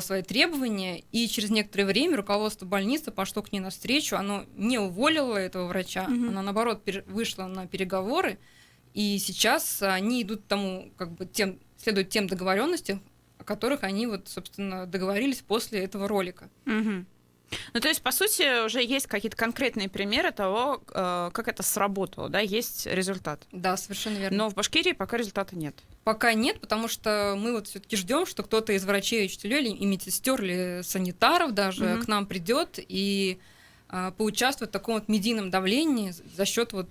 свои требования, и через некоторое время руководство больницы пошло к ней навстречу, оно не уволило этого врача, оно, наоборот, вышло на переговоры, и сейчас они идут к тому, как бы следуют тем договоренностям, о которых они, вот, собственно, договорились после этого ролика. Ну, то есть, по сути, уже есть какие-то конкретные примеры того, как это сработало, да, есть результат. Да, совершенно верно. Но в Башкирии пока результата нет. Пока нет, потому что мы вот все-таки ждем, что кто-то из врачей, учителей, и медсестер, или санитаров даже к нам придет и поучаствовать в таком вот медийном давлении за счет вот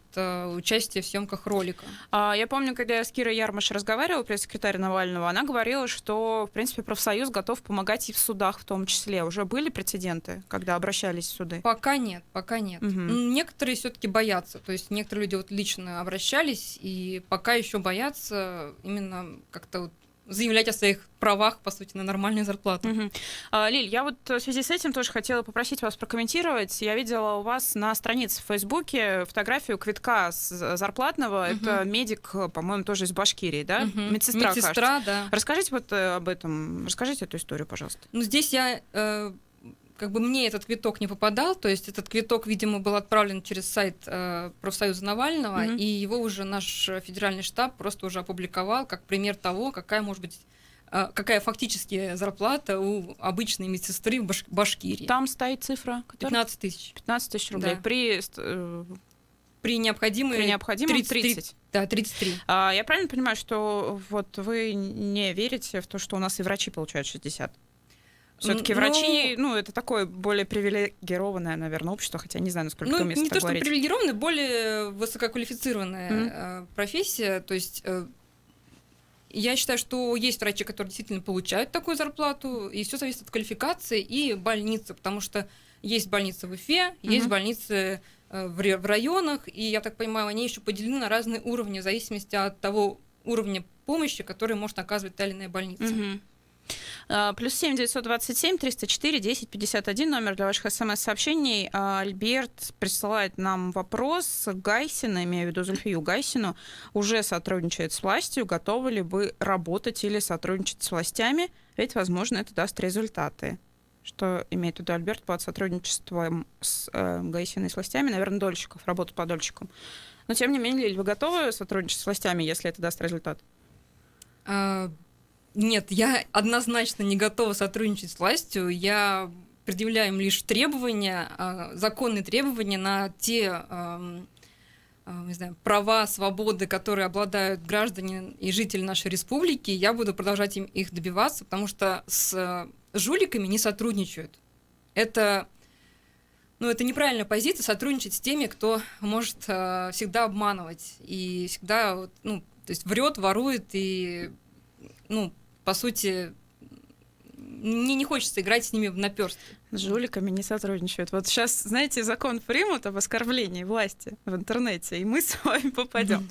участия в съемках ролика. Я помню, когда я с Кирой Ярмаш разговаривала, пресс-секретарь Навального, она говорила, что, в принципе, профсоюз готов помогать и в судах в том числе. Уже были прецеденты, когда обращались в суды? Пока нет, пока нет. Некоторые все-таки боятся, то есть некоторые люди вот лично обращались и пока еще боятся именно как-то вот заявлять о своих правах, по сути, на нормальную зарплату. Лиль, я вот в связи с этим тоже хотела попросить вас прокомментировать. Я видела у вас на странице в Фейсбуке фотографию квитка зарплатного. Это медик, по-моему, тоже из Башкирии, да? Медсестра, кажется. Да. Расскажите вот об этом. Расскажите эту историю, пожалуйста. Ну, здесь я... как бы мне этот квиток не попадал, то есть этот квиток, видимо, был отправлен через сайт профсоюза Навального, и его уже наш федеральный штаб просто уже опубликовал как пример того, какая может быть, какая фактически зарплата у обычной медсестры в Башкирии. Там стоит цифра? 15 тысяч. 15 тысяч рублей. Да. При необходимой 30. Да, 33. Я правильно понимаю, что вот вы не верите в то, что у нас и врачи получают 60? Все-таки врачи, это такое более привилегированное, наверное, общество, хотя не знаю, насколько уместно не то, говорить. что привилегированное, более высококвалифицированная профессия. То есть я считаю, что есть врачи, которые действительно получают такую зарплату, и все зависит от квалификации и больницы, потому что есть больницы в Уфе, есть больницы в районах, и, я так понимаю, они еще поделены на разные уровни, в зависимости от того уровня помощи, который может оказывать та или иная больница. +7 927 304 10 51 номер для ваших смс-сообщений. Альберт присылает нам вопрос. Гайсина, имею в виду Зульфию Гайсину, уже сотрудничает с властью. Готовы ли вы работать или сотрудничать с властями? Ведь, возможно, это даст результаты. Что имеет в виду Альберт под сотрудничеством с Гайсиной с властями? Наверное, дольщиков, работу по дольщикам. Но, тем не менее, Лиль, вы готовы сотрудничать с властями, если это даст результат? Нет, я однозначно не готова сотрудничать с властью. Я предъявляю им лишь требования, законные требования на те не знаю, права, свободы, которые обладают граждане и жители нашей республики. Я буду продолжать их добиваться, потому что с жуликами не сотрудничают. Это неправильная позиция сотрудничать с теми, кто может всегда обманывать и всегда то есть врет, ворует и по сути, мне не хочется играть с ними в наперстки. С жуликами не сотрудничают. Вот сейчас, знаете, закон примут об оскорблении власти в интернете, и мы с вами попадем.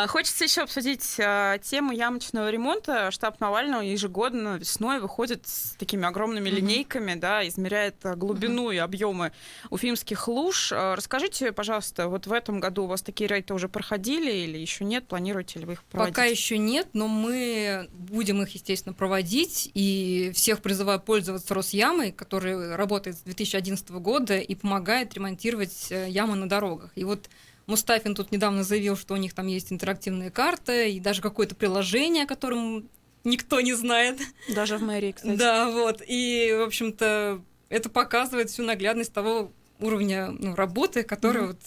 Хочется еще обсудить тему ямочного ремонта. Штаб Навального ежегодно весной выходит с такими огромными линейками, да, измеряет глубину и объемы уфимских луж. Расскажите, пожалуйста, вот в этом году у вас такие рейды уже проходили или еще нет? Планируете ли вы их проводить? Пока еще нет, но мы будем их, естественно, проводить, и всех призываю пользоваться Росямой, который работает с 2011 года и помогает ремонтировать ямы на дорогах. И вот Мустафин тут недавно заявил, что у них там есть интерактивная карта и даже какое-то приложение, о котором никто не знает. Даже в мэрии, кстати. Да, вот. И, в общем-то, это показывает всю наглядность того уровня работы, который вот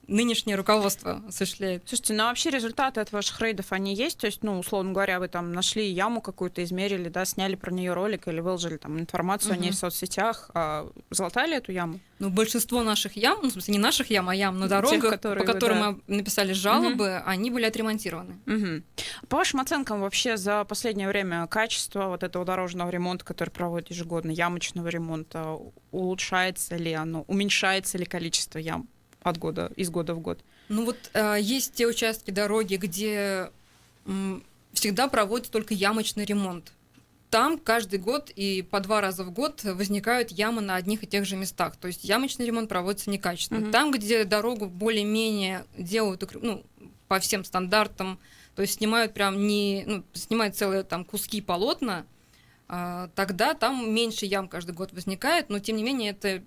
нынешнее руководство осуществляет. Слушайте, ну вообще результаты от ваших рейдов, они есть? То есть, условно говоря, вы там нашли яму какую-то, измерили, да, сняли про нее ролик или выложили там информацию о ней в соцсетях. Залатали эту яму? Большинство наших ям, в смысле не наших ям, а ям на дорогах, по которым мы написали жалобы, они были отремонтированы. По вашим оценкам, вообще за последнее время качество вот этого дорожного ремонта, который проводит ежегодно, ямочного ремонта, улучшается ли оно, уменьшается ли количество ям из года в год? Есть те участки дороги, где всегда проводится только ямочный ремонт. Там каждый год и по 2 раза в год возникают ямы на одних и тех же местах. То есть ямочный ремонт проводится некачественно. Там, где дорогу более-менее делают по всем стандартам, то есть снимают снимают целые там куски полотна, тогда там меньше ям каждый год возникает, но тем не менее это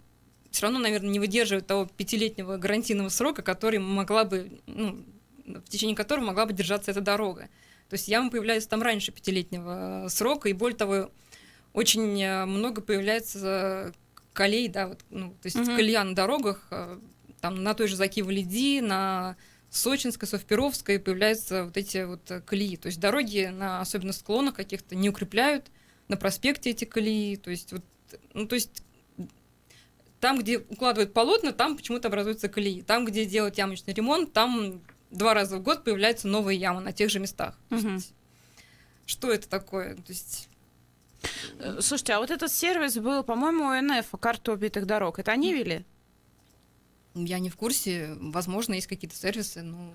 все равно, наверное, не выдерживает того 5-летнего гарантийного срока, который могла бы, в течение которого могла бы держаться эта дорога. То есть ямы появляются там раньше 5-летнего срока, и более того, очень много появляется колей, да, вот, то есть колея на дорогах, там на той же Закиево-Лиди, на Сочинской, Совперовской появляются вот эти вот колеи. То есть дороги на особенно склонах каких-то не укрепляют, на проспекте эти колеи. То есть, там, где укладывают полотна, там почему-то образуются колеи. Там, где делают ямочный ремонт, там 2 раза в год появляются новые ямы на тех же местах. То есть, что это такое? То есть... Слушайте, а вот этот сервис был, по-моему, ОНФ, карта убитых дорог. Это они вели? Я не в курсе. Возможно, есть какие-то сервисы, но...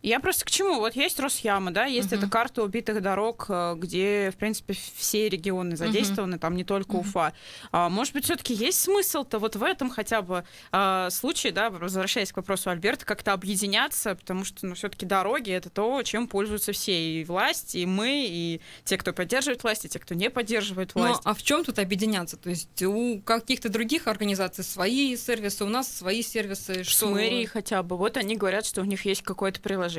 Я просто к чему? Вот есть Росяма, да, есть эта карта убитых дорог, где, в принципе, все регионы задействованы, там не только Уфа. Может быть, все-таки есть смысл-то вот в этом хотя бы случае, да, возвращаясь к вопросу Альберта, как-то объединяться, потому что, все-таки дороги — это то, чем пользуются все, и власть, и мы, и те, кто поддерживает власть, и те, кто не поддерживает власть. А в чем тут объединяться? То есть у каких-то других организаций свои сервисы, у нас свои сервисы. С мэрией хотя бы. Вот они говорят, что у них есть какое-то приложение.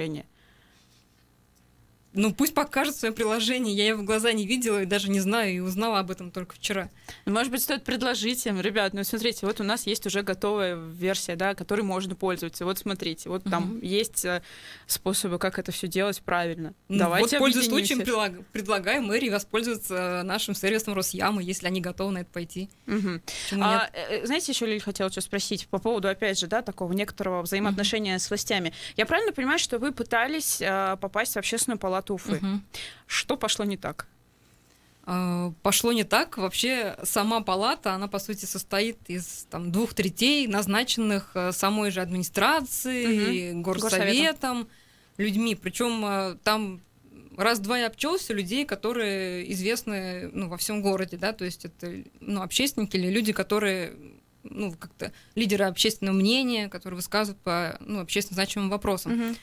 Пусть покажет свое приложение. Я его в глаза не видела и даже не знаю, и узнала об этом только вчера. Может быть, стоит предложить им: ребят, смотрите, вот у нас есть уже готовая версия, да, которой можно пользоваться. Вот смотрите, вот там есть способы, как это все делать правильно. Давайте вот, пользуясь случаем, предлагаю мэрии воспользоваться нашим сервисом Росямы, если они готовы на это пойти. Знаете, еще, Лиль, хотела что спросить по поводу, опять же, да, такого некоторого взаимоотношения с властями. Я правильно понимаю, что вы пытались попасть в общественную палату Уфы? Что пошло не так? Пошло не так. Вообще сама палата, она, по сути, состоит из 2/3 назначенных самой же администрацией, горсоветом, людьми. Причем там раз-два и обчелся людей, которые известны во всем городе, да, то есть это общественники или люди, которые как-то лидеры общественного мнения, которые высказывают по общественно значимым вопросам.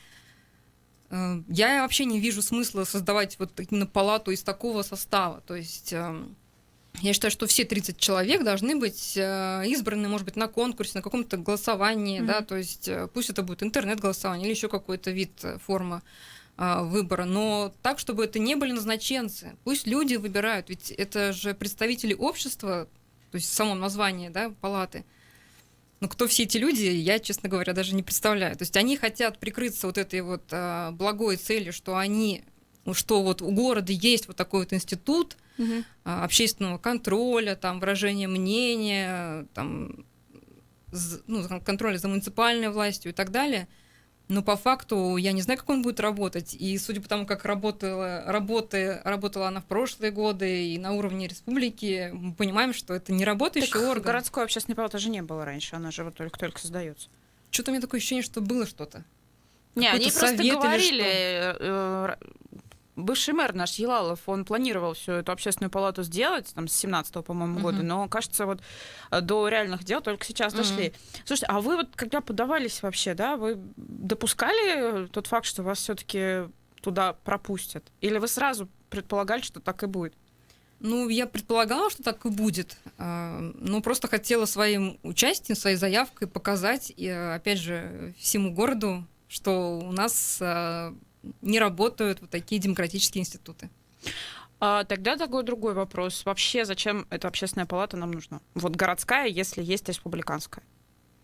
Я вообще не вижу смысла создавать вот именно палату из такого состава. То есть я считаю, что все 30 человек должны быть избраны, может быть, на конкурсе, на каком-то голосовании, да, то есть пусть это будет интернет-голосование или еще какой-то вид, форма выбора, но так, чтобы это не были назначенцы. Пусть люди выбирают, ведь это же представители общества, то есть в самом названии, да, палаты. Но кто все эти люди, я, честно говоря, даже не представляю. То есть они хотят прикрыться вот этой вот благой целью, что вот у города есть вот такой вот институт общественного контроля, там, выражения мнения, там, контроля за муниципальной властью и так далее. Но по факту я не знаю, как он будет работать. И судя по тому, как работала она в прошлые годы и на уровне республики, мы понимаем, что это не работающий орган. Городской общественной палаты же не было раньше, она же вот только создается. Что-то у меня такое ощущение, что было что-то. Не, они просто говорили... Бывший мэр наш Елалов, он планировал всю эту общественную палату сделать там, с 17-го, по-моему, года, но, кажется, вот до реальных дел только сейчас дошли. Слушайте, а вы вот когда подавались вообще, да, вы допускали тот факт, что вас все-таки туда пропустят? Или вы сразу предполагали, что так и будет? Я предполагала, что так и будет, но просто хотела своим участием, своей заявкой показать, и, опять же, всему городу, что у нас... не работают вот такие демократические институты. Тогда такой другой вопрос. Вообще, зачем эта общественная палата нам нужна? Вот городская, если есть республиканская,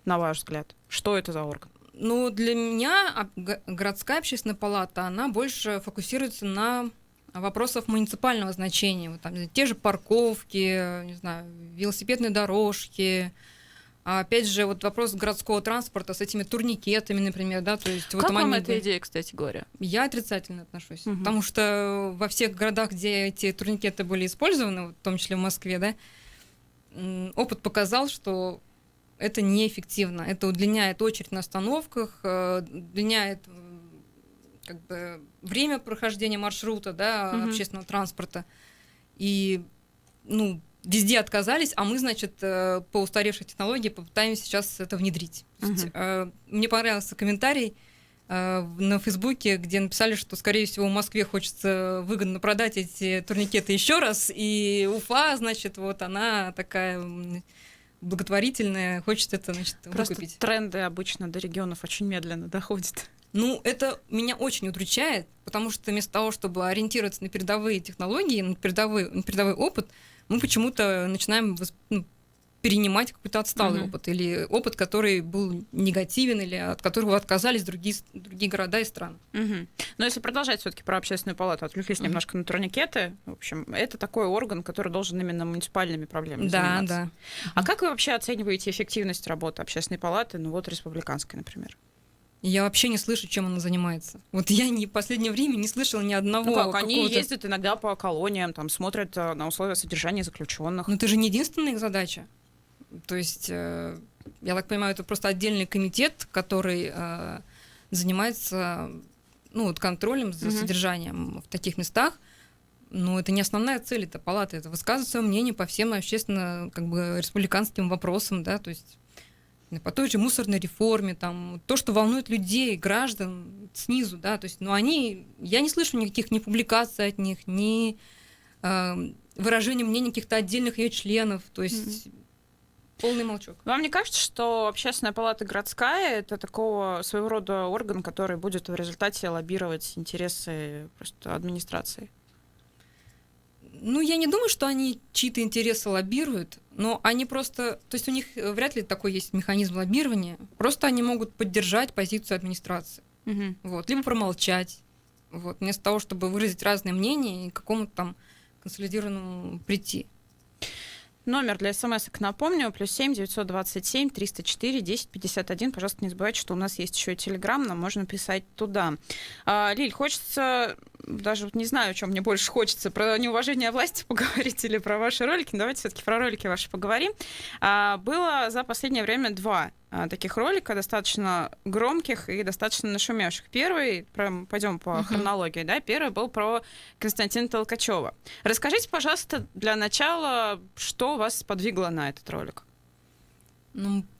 на ваш взгляд. Что это за орган? Для меня городская общественная палата, она больше фокусируется на вопросах муниципального значения. Вот там те же парковки, не знаю, велосипедные дорожки. А опять же, вот вопрос городского транспорта с этими турникетами, например, да, то есть... Как вам эта идея, кстати говоря? Я отрицательно отношусь, потому что во всех городах, где эти турникеты были использованы, в том числе в Москве, да, опыт показал, что это неэффективно. Это удлиняет очередь на остановках, удлиняет время прохождения маршрута, да, общественного транспорта. И, везде отказались, а мы, значит, по устаревшей технологии попытаемся сейчас это внедрить. Мне понравился комментарий на Фейсбуке, где написали, что, скорее всего, в Москве хочется выгодно продать эти турникеты еще раз, и Уфа, значит, вот она такая благотворительная, хочет это, значит, Просто выкупить. тренды обычно до регионов очень медленно доходят. Ну, это меня очень удручает, потому что вместо того, чтобы ориентироваться на передовые технологии, на передовой опыт, мы почему-то начинаем перенимать какой-то отсталый опыт, или опыт, который был негативен, или от которого отказались другие города и страны. Но если продолжать все-таки про общественную палату, отвлеклись немножко на турникеты, в общем, это такой орган, который должен именно муниципальными проблемами заниматься. Да. А как вы вообще оцениваете эффективность работы общественной палаты, ну вот республиканской, например? Я вообще не слышу, чем она занимается. Вот я в последнее время не слышала ни одного. Ну как, они ездят иногда по колониям, там смотрят на условия содержания заключенных. Но это же не единственная их задача. То есть, я так понимаю, это просто отдельный комитет, который занимается контролем за содержанием в таких местах. Но это не основная цель этой палаты. Это высказывать свое мнение по всем общественно республиканским вопросам, да, то есть по той же мусорной реформе, там, то, что волнует людей, граждан снизу, да, то есть, я не слышу никаких ни публикаций от них, ни выражения мнений каких-то отдельных ее членов, то есть полный молчок. Вам не кажется, что общественная палата городская — это такого своего рода орган, который будет в результате лоббировать интересы просто администрации? Я не думаю, что они чьи-то интересы лоббируют, но они просто... То есть у них вряд ли такой есть механизм лоббирования. Просто они могут поддержать позицию администрации. Вот, либо промолчать. Вот, вместо того, чтобы выразить разные мнения и к какому-то там консолидированному прийти. Номер для смс-ок напомню, +7 927 304 1051. Пожалуйста, не забывайте, что у нас есть еще и Телеграм, нам можно писать туда. Лиль, хочется, даже не знаю, о чем мне больше хочется, про неуважение власти поговорить или про ваши ролики. Давайте все-таки про ролики ваши поговорим. Было за последнее время 2 таких ролика, достаточно громких и достаточно нашумевших. Первый, пойдем по хронологии, да, первый был про Константина Толкачева. Расскажите, пожалуйста, для начала, что вас сподвигло на этот ролик?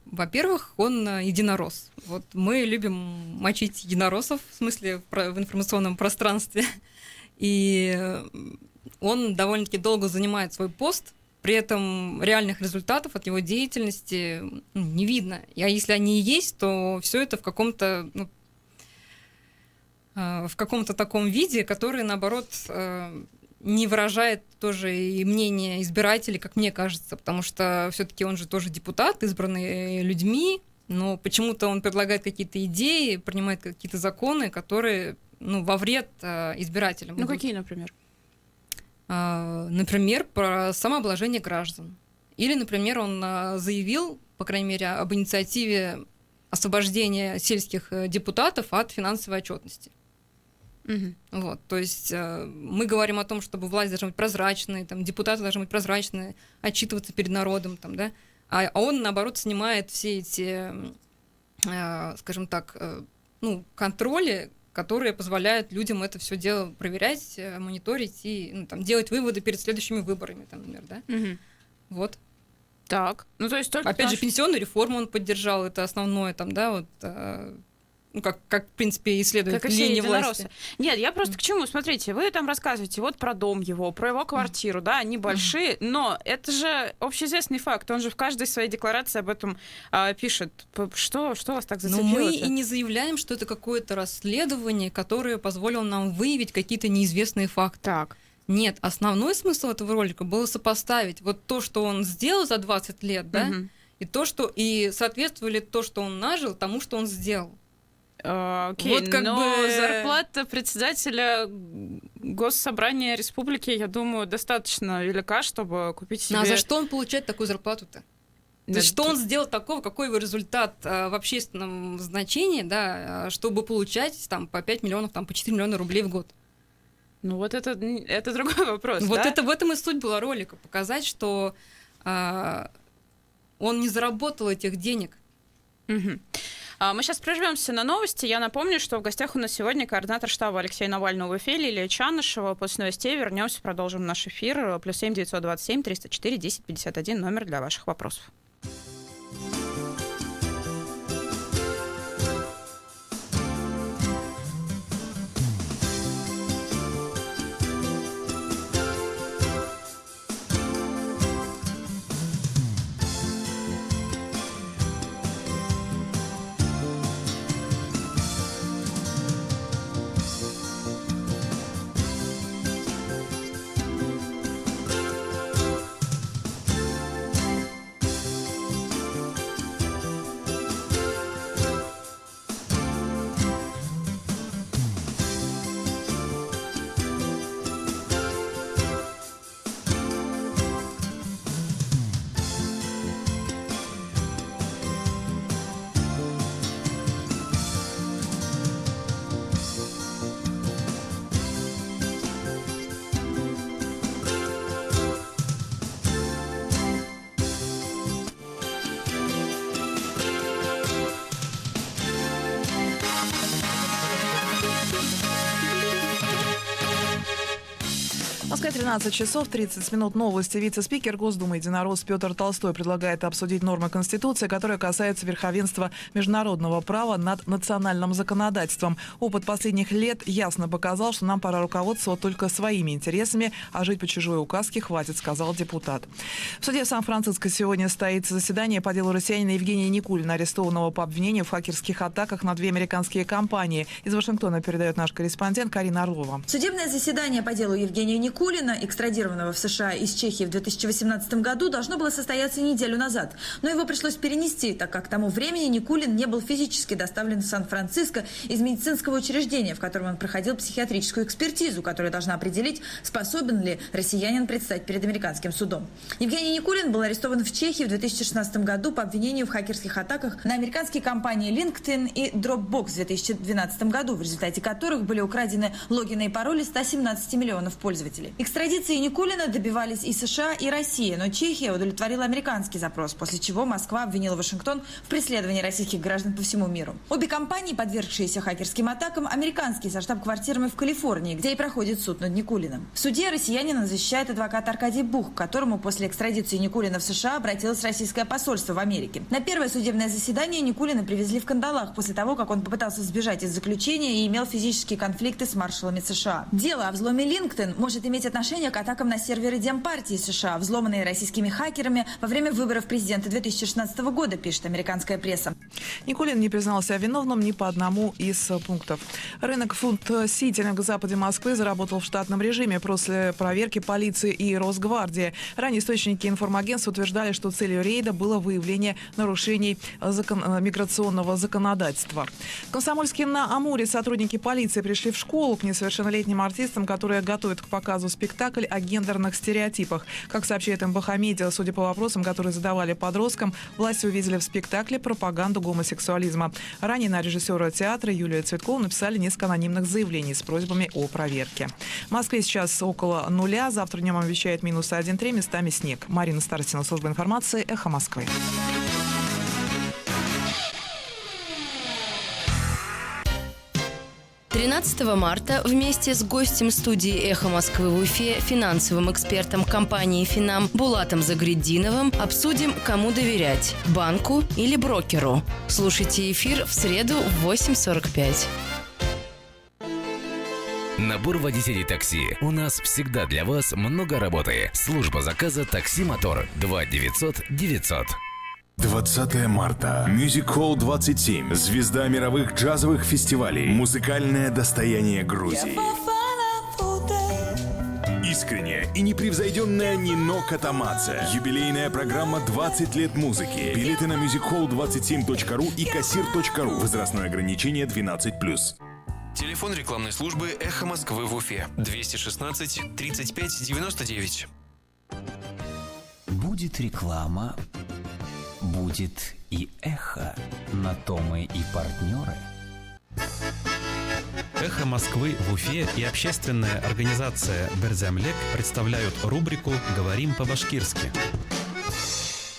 Во-первых, он единорос. Вот мы любим мочить единороссов, в смысле в информационном пространстве. И он довольно-таки долго занимает свой пост, при этом реальных результатов от его деятельности не видно. А если они и есть, то все это в каком-то таком виде, который, наоборот, не выражает тоже и мнение избирателей, как мне кажется, потому что все-таки он же тоже депутат, избранный людьми, но почему-то он предлагает какие-то идеи, принимает какие-то законы, которые во вред избирателям. Какие, например? Например, про самообложение граждан. Или, например, он заявил, по крайней мере, об инициативе освобождения сельских депутатов от финансовой отчетности. Вот, то есть мы говорим о том, чтобы власть должна быть прозрачной, там, депутаты должны быть прозрачные, отчитываться перед народом, там, да? А он, наоборот, снимает все эти, скажем так, контроли, которые позволяют людям это все дело проверять, мониторить и делать выводы перед следующими выборами, там, например, да? Вот. Так. То есть только опять же, пенсионную реформу он поддержал, это основное, там, да, вот. Как в принципе, исследует линии власти. Нет, я просто к чему? Смотрите, вы там рассказываете вот про дом его, про его квартиру, да, они большие, но это же общеизвестный факт, он же в каждой своей декларации об этом пишет. Что вас так зацепило? Но мы и не заявляем, что это какое-то расследование, которое позволило нам выявить какие-то неизвестные факты. Так. Нет, основной смысл этого ролика было сопоставить вот то, что он сделал за 20 лет, да, и соответствовали то, что он нажил, тому, что он сделал. Окей, вот но зарплата председателя Госсобрания Республики, я думаю, достаточно велика, чтобы купить себе... А за что он получает такую зарплату-то? То есть что он сделал такого, какой его результат в общественном значении, да, чтобы получать там, по 5 миллионов, там, по 4 миллиона рублей в год? Вот это другой вопрос, вот да? Это в этом и суть была ролика, показать, что он не заработал этих денег. Мы сейчас прервемся на новости. Я напомню, что в гостях у нас сегодня координатор штаба Алексея Навального в Уфе, Лилия Чанышева. После новостей вернемся, продолжим наш эфир. +7 927 304 1051, номер для ваших вопросов. Москве 13 часов 30 минут. Новости. Вице-спикер Госдумы единорос Петр Толстой предлагает обсудить нормы Конституции, которые касаются верховенства международного права над национальным законодательством. Опыт последних лет ясно показал, что нам пора руководствоваться только своими интересами, а жить по чужой указке хватит, сказал депутат. В суде в Сан-Франциско сегодня состоится заседание по делу россиянина Евгения Никулина, арестованного по обвинению в хакерских атаках на 2 американские компании. Из Вашингтона передает наш корреспондент Карина Орлова. Судебное заседание по делу Евгения Никулина, экстрадированного в США из Чехии в 2018 году, должно было состояться неделю назад. Но его пришлось перенести, так как к тому времени Никулин не был физически доставлен в Сан-Франциско из медицинского учреждения, в котором он проходил психиатрическую экспертизу, которая должна определить, способен ли россиянин предстать перед американским судом. Евгений Никулин был арестован в Чехии в 2016 году по обвинению в хакерских атаках на американские компании LinkedIn и Dropbox в 2012 году, в результате которых были украдены логины и пароли 117 миллионов пользователей. Экстрадиции Никулина добивались и США, и Россия, но Чехия удовлетворила американский запрос, после чего Москва обвинила Вашингтон в преследовании российских граждан по всему миру. Обе компании, подвергшиеся хакерским атакам, американские, со штаб-квартирами в Калифорнии, где и проходит суд над Никулиным. В суде россиянина защищает адвокат Аркадий Бух, к которому после экстрадиции Никулина в США обратилось российское посольство в Америке. На первое судебное заседание Никулина привезли в кандалах после того, как он попытался сбежать из заключения и имел физические конфликты с маршалами США. Дело о взломе LinkedIn может иметь отношение к атакам на серверы Демпартии США, взломанные российскими хакерами во время выборов президента 2016 года, пишет американская пресса. Никулин не признался виновным ни по одному из пунктов. Рынок Фуд-Сити на западе Москвы заработал в штатном режиме после проверки полиции и Росгвардии. Ранее источники информагентства утверждали, что целью рейда было выявление нарушений миграционного законодательства. В Комсомольске-на-Амуре сотрудники полиции пришли в школу к несовершеннолетним артистам, которые готовят к показу спектакль о гендерных стереотипах. Как сообщает МБХ Медиа, судя по вопросам, которые задавали подросткам, власти увидели в спектакле пропаганду гомосексуализма. Ранее на режиссера театра Юлию Цветкову написали несколько анонимных заявлений с просьбами о проверке. В Москве сейчас около нуля. Завтра днем обещает минус 1,3, местами снег. Марина Старостина, служба информации, Эхо Москвы. 13 марта вместе с гостем студии «Эхо Москвы» в Уфе, финансовым экспертом компании «Финам» Булатом Загретдиновым обсудим, кому доверять – банку или брокеру. Слушайте эфир в среду в 8:45. Набор водителей такси. У нас всегда для вас много работы. Служба заказа «Такси Мотор» 2 900 900. 20 марта. Music Hall 27. Звезда мировых джазовых фестивалей. Музыкальное достояние Грузии. Искренняя и непревзойденная Нино Катамадзе. Юбилейная программа «20 лет музыки». Билеты на musichall27.ru и кассир.ру. Возрастное ограничение 12+. Телефон рекламной службы «Эхо Москвы» в Уфе. 216 35 99. Будет реклама, будет и эхо. На то мы и партнеры. «Эхо Москвы» в Уфе и общественная организация «Берзямлек» представляют рубрику «Говорим по-башкирски».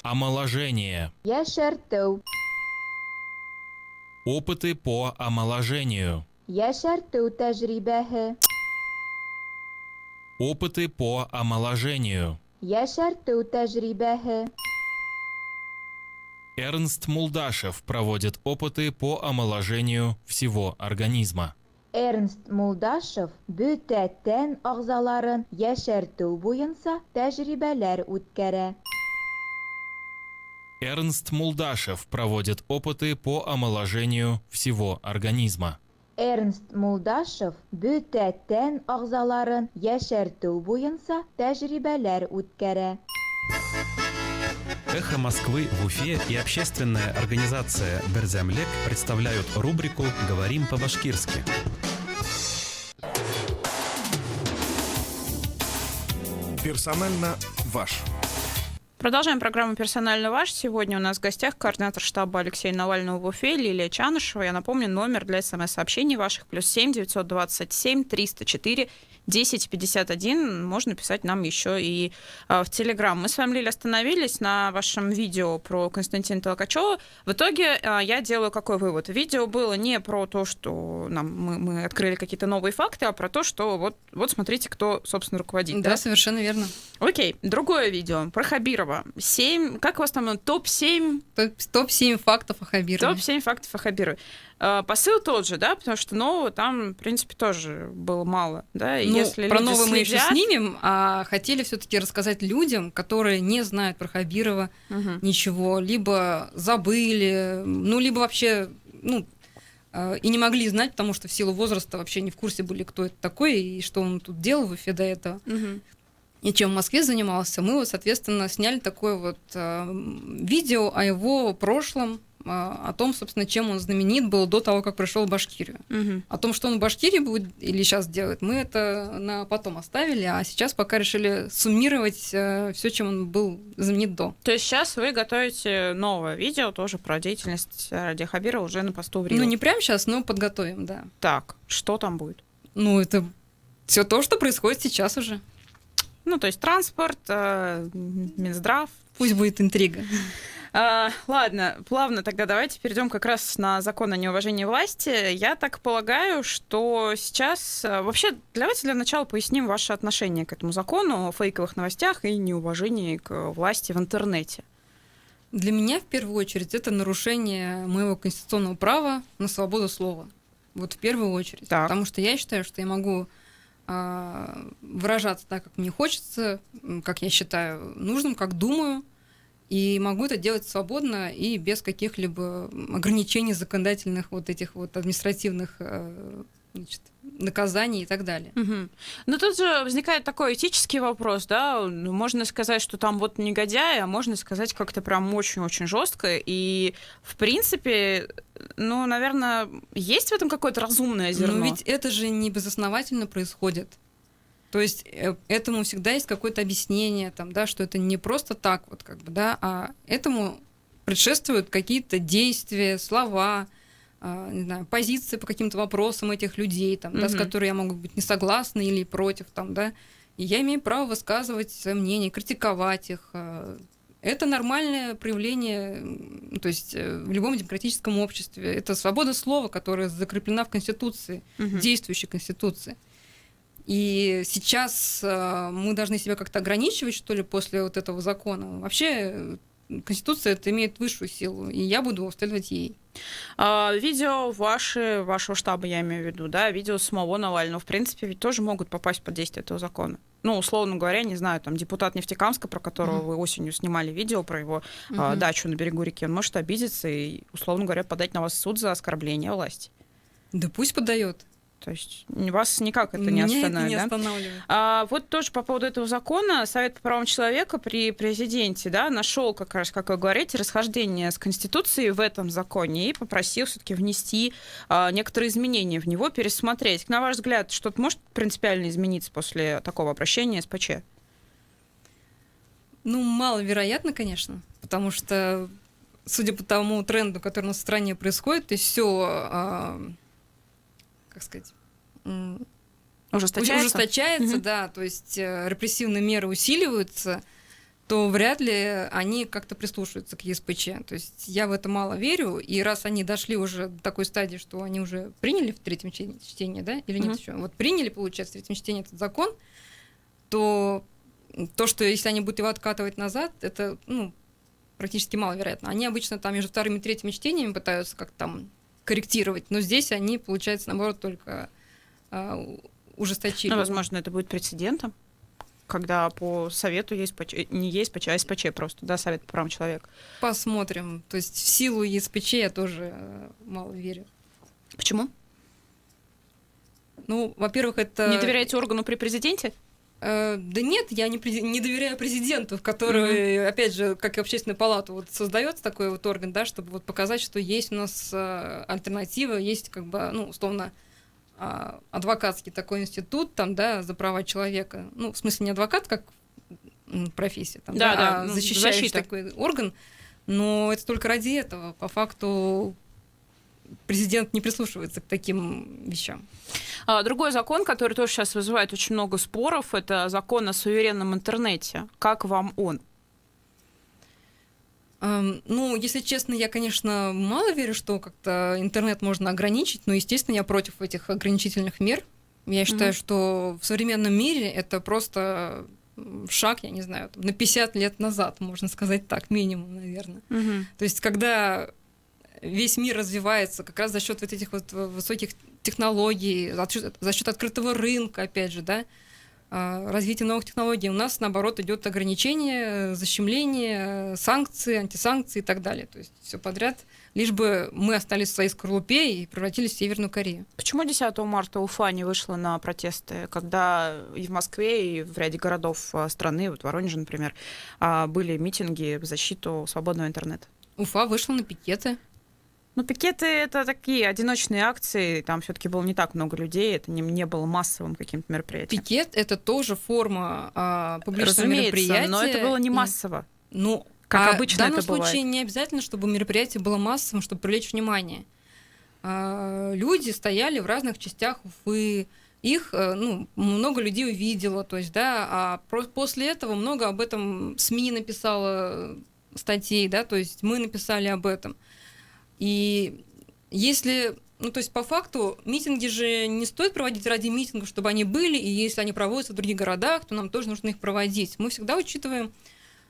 Омоложение. Яшарту. Опыты по омоложению. Яшарту тажрибахе. Опыты по омоложению. Яшарту тажрибахе. Эрнст Мулдашев проводит опыты по омоложению всего организма. Эрнст Мулдашев бүтә тән агъзаларын яшәртү буенча тәҗрибәләр үткәрә. Эрнст Мулдашев проводит опыты по омоложению всего организма. Эрнст Мулдашев бүтә тән агъзаларын яшәртү буенча тәҗрибәләр үткәрә. «Эхо Москвы» в Уфе и общественная организация «Берзямлек» представляют рубрику «Говорим по-башкирски». Персонально ваш. Продолжаем программу «Персонально ваш». Сегодня у нас в гостях координатор штаба Алексея Навального в Уфе Лилия Чанышева. Я напомню, номер для СМС-сообщений ваших +7 927 304 1051. Можно писать нам еще и в Телеграм. Мы с вами, Лиля, остановились на вашем видео про Константина Толкачева. В итоге я делаю какой вывод? Видео было не про то, что мы открыли какие-то новые факты, а про то, что вот смотрите, кто, собственно, руководит. Да, совершенно верно. Окей, другое видео про Хабирова. 7, как у вас там, топ-7? Топ-7 фактов о Хабирове. Топ-7 фактов о Хабирове. Посыл тот же, да, потому что нового там, в принципе, тоже было мало, да. Ну, если про люди новое мы еще следят... снимем, а хотели все-таки рассказать людям, которые не знают про Хабирова ничего, либо забыли, либо вообще, и не могли знать, потому что в силу возраста вообще не в курсе были, кто это такой и что он тут делал в Уфе до этого. И чем в Москве занимался, мы соответственно, сняли такое видео о его прошлом, о том, собственно, чем он знаменит был до того, как пришел в Башкирию. О том, что он в Башкирии будет или сейчас делает, мы это на потом оставили, а сейчас пока решили суммировать все, чем он был знаменит до. То есть сейчас вы готовите новое видео тоже про деятельность Ради Хабирова уже на посту в Рио? Не прямо сейчас, но подготовим, да. Так, что там будет? Это все то, что происходит сейчас уже. То есть транспорт, Минздрав. Пусть будет интрига. Ладно, плавно тогда давайте перейдем как раз на закон о неуважении власти. Я так полагаю, что сейчас... Вообще, давайте для начала поясним ваше отношение к этому закону о фейковых новостях и неуважении к власти в интернете. Для меня, в первую очередь, это нарушение моего конституционного права на свободу слова. В первую очередь. Так. Потому что я считаю, что я могу выражаться так, как мне хочется, как я считаю нужным, как думаю, и могу это делать свободно и без каких-либо ограничений законодательных этих административных наказаний и так далее. Но тут же возникает такой этический вопрос, да, можно сказать, что там негодяй, а можно сказать как-то прям очень-очень жестко, и в принципе, наверное, есть в этом какое-то разумное зерно. Но ведь это же не безосновательно происходит. То есть этому всегда есть какое-то объяснение, что это не просто так, а этому предшествуют какие-то действия, слова, не знаю, позиции по каким-то вопросам этих людей, с которыми я могу быть не согласна или против, и я имею право высказывать свое мнение, критиковать их. Это нормальное проявление, то есть в любом демократическом обществе. Это свобода слова, которая закреплена в Конституции, действующей Конституции. И сейчас мы должны себя как-то ограничивать, что ли, после этого закона. Вообще Конституция это имеет высшую силу, и я буду следовать ей. Видео вашего штаба, я имею в виду, да, видео самого Навального, в принципе, ведь тоже могут попасть под действие этого закона. Условно говоря, не знаю, депутат Нефтекамска, про которого вы осенью снимали видео, про его дачу на берегу реки, он может обидеться и, условно говоря, подать на вас в суд за оскорбление власти. Да пусть подает. То есть вас никак это не остановит, это не да? останавливает. Тоже по поводу этого закона Совет по правам человека при президенте, да, нашел как раз, как вы говорите, расхождение с Конституцией в этом законе и попросил все-таки внести некоторые изменения в него, пересмотреть. На ваш взгляд, что-то может принципиально измениться после такого обращения СПЧ? Маловероятно, конечно, потому что, судя по тому тренду, который у нас в стране происходит, то есть все... как сказать, ужесточается, да, то есть репрессивные меры усиливаются, то вряд ли они как-то прислушаются к ЕСПЧ. То есть я в это мало верю, и раз они дошли уже до такой стадии, что они уже приняли в третьем чтении, да, или нет еще, приняли, получается, в третьем чтении этот закон, то что если они будут его откатывать назад, это, практически маловероятно. Они обычно между вторым и третьим чтениями пытаются как-то корректировать, но здесь они, получается, наоборот, только ужесточили. Возможно, это будет прецедентом, когда по совету не ЕСПЧ, а СПЧ просто, да, Совет по правам человека. Посмотрим. То есть в силу ЕСПЧ я тоже мало верю. Почему? Во-первых, это... Не доверяете органу при президенте? Да нет, я не доверяю президенту, в который, опять же, как и Общественная палата, создается такой орган, да, чтобы показать, что есть у нас альтернатива, есть условно адвокатский такой институт, за права человека. В смысле не адвокат, как профессия, там, Да, защищающий защита. такой орган, но это только ради этого. По факту президент не прислушивается к таким вещам. Другой закон, который тоже сейчас вызывает очень много споров, это закон о суверенном интернете. Как вам он? Ну, если честно, я, конечно, мало верю, что как-то интернет можно ограничить, но, естественно, я против этих ограничительных мер. Я считаю, что в современном мире это просто шаг, я не знаю, на 50 лет назад, можно сказать так, минимум, наверное. То есть, когда весь мир развивается как раз за счет вот этих вот высоких технологий, за счет открытого рынка, опять же, да, развития новых технологий, у нас, наоборот, идет ограничение, защемление, санкции, антисанкции и так далее. То есть все подряд, лишь бы мы остались в своей скорлупе и превратились в Северную Корею. Почему 10 марта Уфа не вышла на протесты, когда и в Москве, и в ряде городов страны, вот в Воронеже, например, были митинги в защиту свободного интернета? Уфа вышла на пикеты. Ну, пикеты — это такие одиночные акции, там все-таки было не так много людей, это не было массовым каким-то мероприятием. Пикет — это тоже форма публичного мероприятия. Но это было не массово. Ну, как обычно в данном это бывает. случае не обязательно, чтобы мероприятие было массовым, чтобы привлечь внимание. Люди стояли в разных частях Уфы, их много людей увидело, то есть, да, а после этого много об этом СМИ написало статей, да, то есть мы написали об этом. И если, то есть по факту митинги же не стоит проводить ради митингов, чтобы они были, и если они проводятся в других городах, то нам тоже нужно их проводить. Мы всегда учитываем,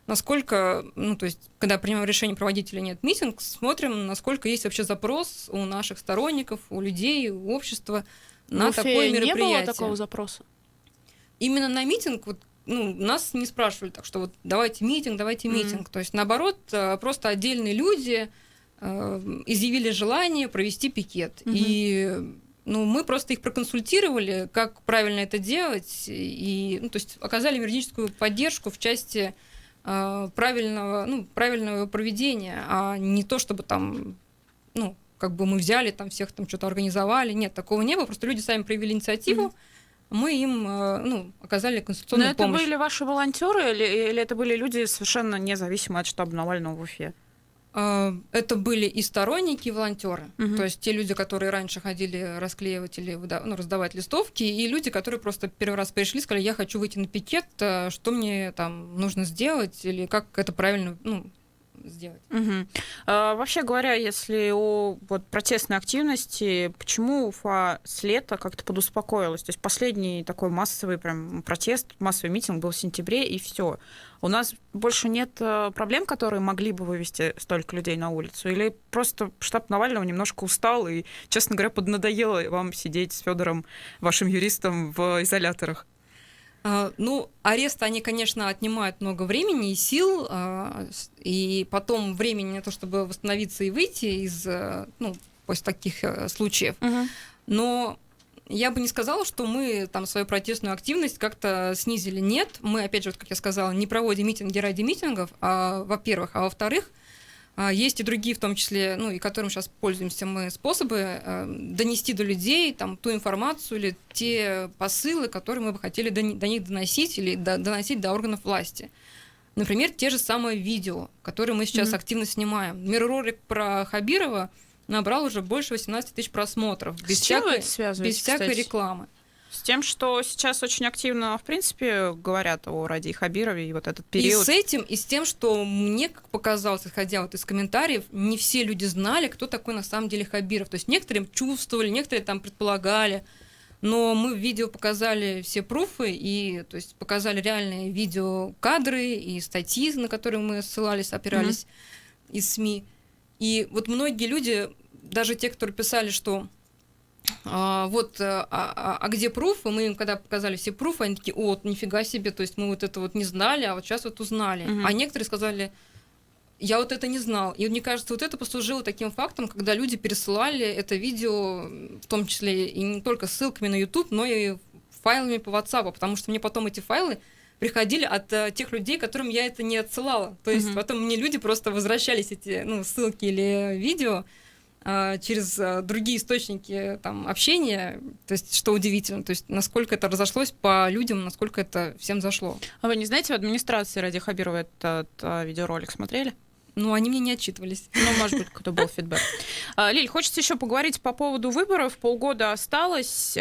насколько, то есть когда принимаем решение проводить или нет митинг, смотрим, насколько есть вообще запрос у наших сторонников, у людей, у общества на такое мероприятие. Не было такого запроса? Именно на митинг нас не спрашивали, так что вот давайте митинг. То есть наоборот, просто отдельные люди изъявили желание провести пикет. И мы просто их проконсультировали, как правильно это делать, и то есть оказали юридическую поддержку в части правильного проведения, а не то, чтобы там, мы взяли, там всех там что-то организовали. Нет, такого не было, просто люди сами проявили инициативу, мы им оказали консультационную помощь. Но это были ваши волонтеры или это были люди совершенно независимые от штаба Навального в Уфе? Это были и сторонники, и волонтеры. То есть те люди, которые раньше ходили расклеивать или раздавать листовки, и люди, которые просто первый раз пришли, сказали, я хочу выйти на пикет, что мне там нужно сделать, или как это правильно сделать. Вообще говоря, если о протестной активности, почему Уфа с лета как-то подуспокоилась? То есть последний такой массовый прям протест, массовый митинг был в сентябре, и все. У нас больше нет проблем, которые могли бы вывести столько людей на улицу? Или просто штаб Навального немножко устал и, честно говоря, поднадоело вам сидеть с Федором, вашим юристом, в изоляторах? Аресты, они, конечно, отнимают много времени и сил, и потом времени на то, чтобы восстановиться и выйти из, после таких случаев. Но я бы не сказала, что мы там свою протестную активность как-то снизили. Нет, мы, опять же, как я сказала, не проводим митинги ради митингов, во-первых. А во-вторых, есть и другие, в том числе, и которым сейчас пользуемся мы, способы донести до людей ту информацию или те посылы, которые мы бы хотели до них доносить или доносить до органов власти. Например, те же самые видео, которые мы сейчас активно снимаем. Например, ролик про Хабирова набрал уже больше 18 тысяч просмотров. Без всякой рекламы. С тем, что сейчас очень активно, в принципе, говорят о Ради Хабирове и вот этот период. И с этим, и с тем, что мне, как показалось, исходя из комментариев, не все люди знали, кто такой на самом деле Хабиров. То есть некоторые чувствовали, некоторые там предполагали, но мы в видео показали все пруфы, и то есть показали реальные видеокадры и статьи, на которые мы ссылались, опирались из СМИ. И вот многие люди, даже те, которые писали, что где пруфы, мы им когда показали все пруфы, они такие, нифига себе, то есть мы вот это вот не знали, а вот сейчас вот узнали. А некоторые сказали, я вот это не знал. И мне кажется, вот это послужило таким фактом, когда люди пересылали это видео, в том числе и не только ссылками на YouTube, но и файлами по WhatsApp, потому что мне потом эти файлы приходили от тех людей, которым я это не отсылала. То есть потом мне люди просто возвращались эти ссылки или видео, через другие источники там, общения, то есть что удивительно, то есть насколько это разошлось по людям, насколько это всем зашло. А вы не знаете, в администрации Ради Хабирова этот видеоролик смотрели? Ну, они мне не отчитывались. Ну, может быть, какой-то был фидбэк. Лиль, хочется еще поговорить по поводу выборов. Полгода осталось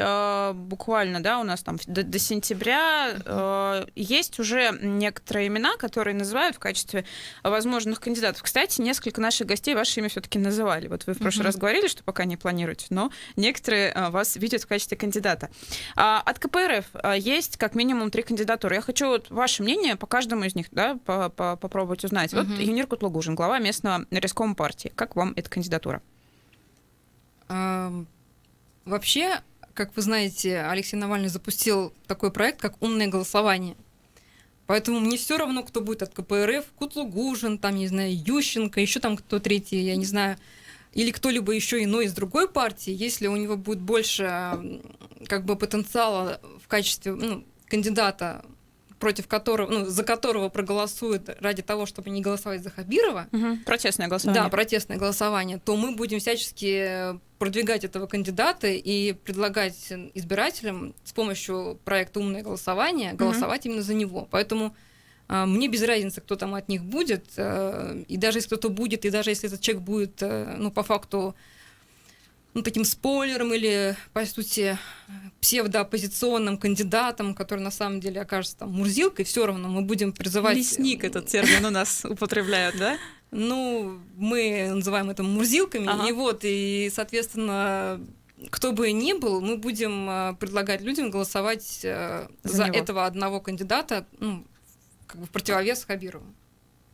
буквально, да, у нас там до сентября. Есть уже некоторые имена, которые называют в качестве возможных кандидатов. Кстати, несколько наших гостей ваше имя все-таки называли. Вот вы в прошлый раз говорили, что пока не планируете, но некоторые вас видят в качестве кандидата. От КПРФ есть как минимум 3 кандидатуры. Я хочу вот ваше мнение по каждому из них, да, попробовать узнать. Вот Юнир Кутлугужин, глава местного райкома партии. Как вам эта кандидатура? Вообще, как вы знаете, Алексей Навальный запустил такой проект, как «Умное голосование». Поэтому мне все равно, кто будет от КПРФ, Кутлугужин, там, не знаю, Ющенко, еще там кто третий, я не знаю, или кто-либо еще иной из другой партии, если у него будет больше как бы потенциала в качестве кандидата, против которого, за которого проголосуют ради того, чтобы не голосовать за Хабирова. Протестное голосование. Да, протестное голосование. То мы будем всячески продвигать этого кандидата и предлагать избирателям с помощью проекта «Умное голосование» голосовать именно за него. Поэтому мне без разницы, кто там от них будет. И даже если кто-то будет, и даже если этот человек будет, по факту, таким спойлером или, по сути, псевдооппозиционным кандидатом, который на самом деле окажется там мурзилкой, все равно мы будем призывать... Лесник этот термин у нас употребляют, да? Мы называем это мурзилками, и, соответственно, кто бы ни был, мы будем предлагать людям голосовать за этого одного кандидата, как бы в противовес Хабирову.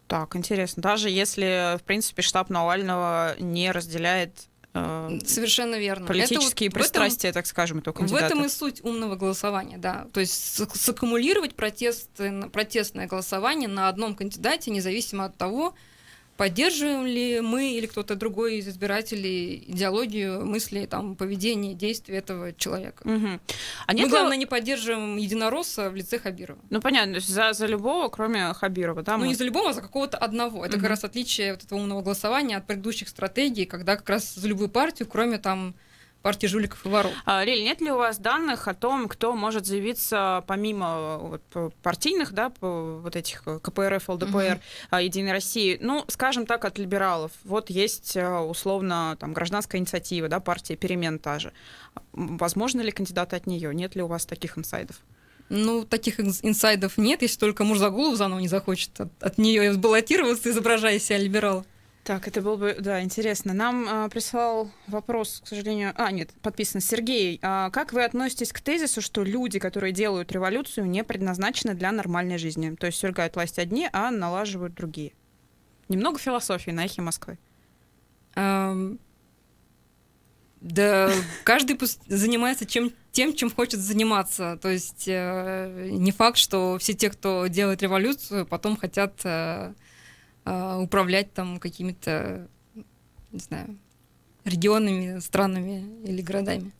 Так, интересно. Даже если, в принципе, штаб Навального не разделяет совершенно верно. Политические пристрастия, так скажем, этого кандидата. В этом и суть умного голосования, да. То есть саккумулировать протестное голосование на одном кандидате, независимо от того, поддерживаем ли мы или кто-то другой из избирателей идеологию, мысли, поведение, действия этого человека. Мы, главное, не поддерживаем единоросса в лице Хабирова. Понятно, за любого, кроме Хабирова, да? Не за любого, а за какого-то одного. Это как раз отличие вот этого умного голосования от предыдущих стратегий, когда как раз за любую партию, кроме партии жуликов и воров. Лиль, нет ли у вас данных о том, кто может заявиться помимо партийных, да, вот этих КПРФ, ЛДПР, Единой России, скажем так, от либералов? Вот есть условно гражданская инициатива, да, партия перемен та же. Возможно ли кандидаты от нее? Нет ли у вас таких инсайдов? Таких инсайдов нет, если только Мурзагулов заново не захочет от нее баллотироваться, изображая себя либерала. Так, это было бы, да, интересно. Нам прислал вопрос, к сожалению... подписан Сергей. Как вы относитесь к тезису, что люди, которые делают революцию, не предназначены для нормальной жизни? То есть свергают власть одни, а налаживают другие. Немного философии на эхе Москвы. Да, каждый занимается тем, чем хочет заниматься. То есть не факт, что все те, кто делает революцию, потом хотят... управлять какими-то, не знаю, регионами, странами или городами.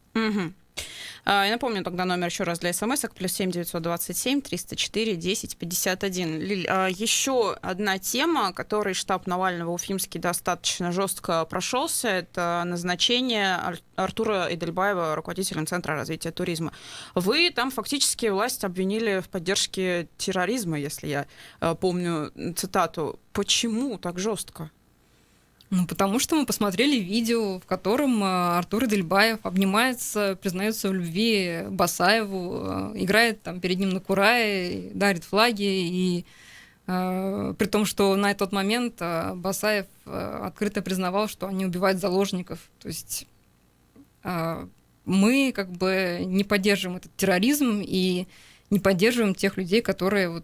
Я напомню тогда номер еще раз для смс-ок, +7 927 304 10 51. Лиль, еще одна тема, которой штаб Навального уфимский достаточно жестко прошелся, это назначение Артура Эдельбаева руководителем Центра развития туризма. Вы там фактически власть обвинили в поддержке терроризма, если я помню цитату. Почему так жестко? Потому что мы посмотрели видео, в котором Артур Эдельбаев обнимается, признается в любви Басаеву, играет перед ним на курае, дарит флаги, и при том, что на тот момент Басаев открыто признавал, что они убивают заложников. То есть мы не поддерживаем этот терроризм и не поддерживаем тех людей, которые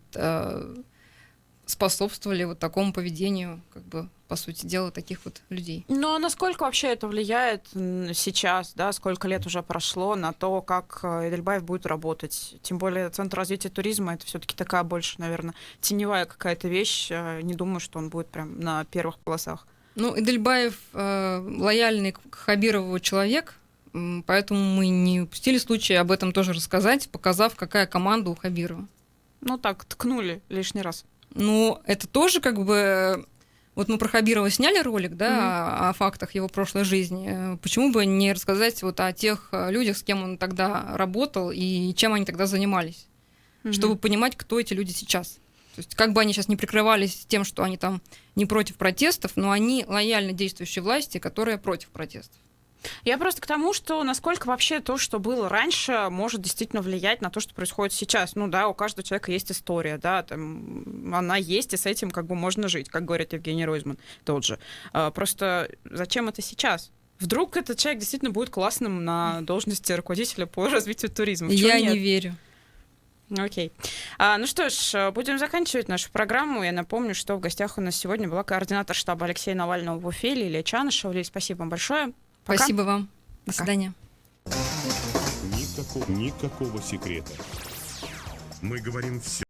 способствовали такому поведению, по сути дела, таких людей. А насколько вообще это влияет сейчас, да, сколько лет уже прошло, на то, как Эдельбаев будет работать? Тем более Центр развития туризма — это все-таки такая больше, наверное, теневая какая-то вещь. Не думаю, что он будет прям на первых полосах. Эдельбаев лояльный к Хабирову человек, поэтому мы не упустили случая об этом тоже рассказать, показав, какая команда у Хабирова. Так, ткнули лишний раз. Это тоже Вот мы про Хабирова сняли ролик, да, о фактах его прошлой жизни. Почему бы не рассказать вот о тех людях, с кем он тогда работал и чем они тогда занимались, чтобы понимать, кто эти люди сейчас. То есть как бы они сейчас не прикрывались тем, что они там не против протестов, но они лояльны действующей власти, которая против протестов. Я просто к тому, что насколько вообще то, что было раньше, может действительно влиять на то, что происходит сейчас. Ну да, у каждого человека есть история, да, там, она есть, и с этим как бы можно жить, как говорит Евгений Ройзман тот же. Просто зачем это сейчас? Вдруг этот человек действительно будет классным на должности руководителя по развитию туризма? Я не верю. Окей. Ну что ж, будем заканчивать нашу программу. Я напомню, что в гостях у нас сегодня была координатор штаба Алексея Навального в Уфе Лилия Чанышева. Лилия, спасибо вам большое. Пока. Спасибо вам. До свидания. Никакого секрета. Мы говорим все.